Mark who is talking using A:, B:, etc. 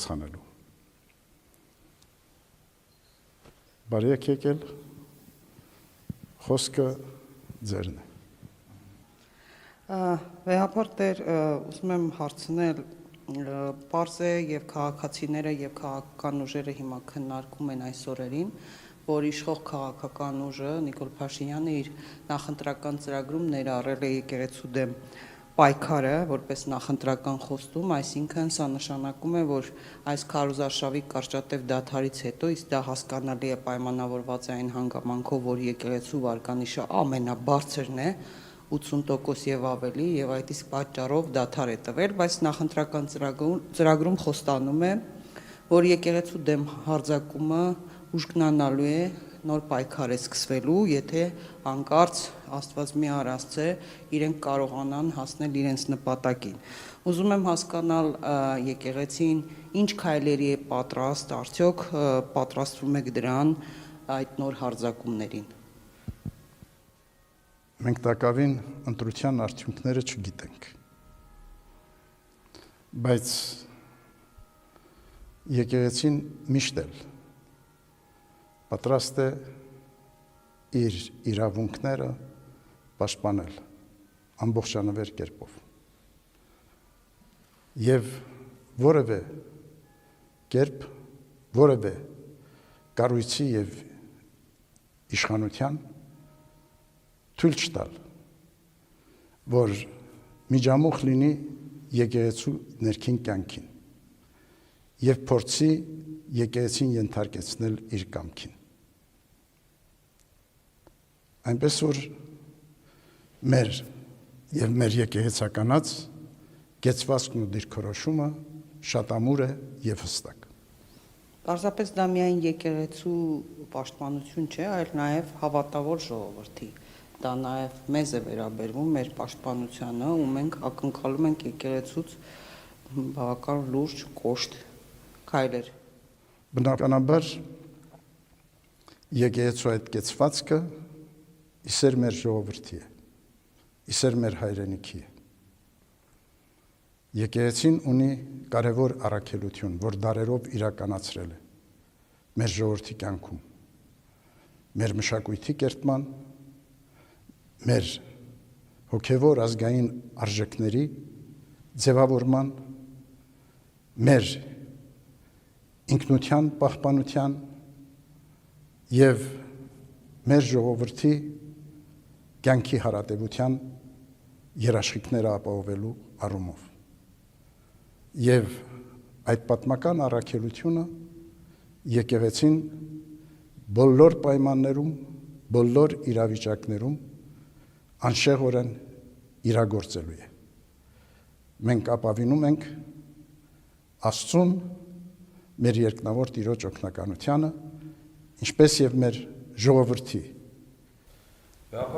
A: պատասխանելու։ Բարի եկել, խոսքը ձերն է։
B: Վեհապար Տեր, ուզում եմ հարցնել, պարզ է և քաղաքացիները և քաղաքական ուժերը հիմա քննարկում են այս օրերին, որ իշխող քաղաքական ուժը Նիկոլ Փաշինյանը իր նախընտրական ծրագրում ներառել է եկեղեցու դեմ պայքարը որպես նախընտրական խոստում, այսինքն սա նշանակում է, որ այս քարոզարշավի կարճատև դադարից հետո, իսկ դա հասկանալի է պայմանավորված է այն հանգամանքով, որ եկեղեցու վարկանիշը ամենաբարձրն է, 80% եւ ավելի, եւ այդ իսկ պատճառով դադար է տվել, բայց նախընտրական ծրագրում խոստանում է, որ եկեղեցու դեմ հարձակումը ուժգնանալու է, նոր պայքար է սկսվելու, եթե հանկարծ Աստված մի արասցե իրենք կարողանան հասնել իրենց նպատակին։ Ուզում եմ հասկանալ եկեղեցին ինչ քայլերի է պատրաստ, արդյոք պատրաստվում եք դրան այդ նոր հարձակումներին։
A: Մենք տակավին ընտրության արդյունքները չգիտենք, բայց եկեղեցին միշտ էլ պատրաստ է իր իրավունքները պաշտպանել ամբողջանվեր կերպով և որևէ կերպ, որևէ կառույցի և իշխանության թույլ չտալ, որ միջամուխ լինի եկեղեցու ներքին կյանքին և փորձի եկեղեցին ենթարկեցնել իր կամքին։ Այնպես որ մեր և մեր եկեղեցականաց կեցվածքն ու դիրքորոշումը շատ ամուր է և հստակ։
B: Պարզապես դա միայն եկեղեցու պաշտպանություն չէ, այլ նաև հավատավոր ժողովրդի։ Դա նաև մեզ է վերաբերվում, մեր պաշտպանությանը, ու մենք ակնկալում ենք եկեղեցուց բավական լուրջ կոշտ քայլեր։
A: Բնականաբար եկեղեցու այդ կեցվածքը իսեր մեր ժողովրդի է, իսեր մեր հայրենիքի է։ Եկեղեցին ունի կարևոր առաքելություն, որ դարերով իրականացրել է մեր ժողովրդի կյանքում, մեր մշակույթի կերտման, մեր հոգևոր ազգային արժեքների ձևավորման, մեր ինքնության պահպանության և մեր ժողովրդի կյանքի հարատևության երաշխիքները ապահովելու առումով։ Եվ այդ պատմական առաքելությունը եկեղեցին բոլոր պայմաններում, բոլոր իրավիճակներում անշեղորեն իրագործելու է։ Մենք ապավինում ենք Աստծուն, մեր երկնավոր Տիրոջ օգնականությանը, ինչպես և մեր ժողովրդի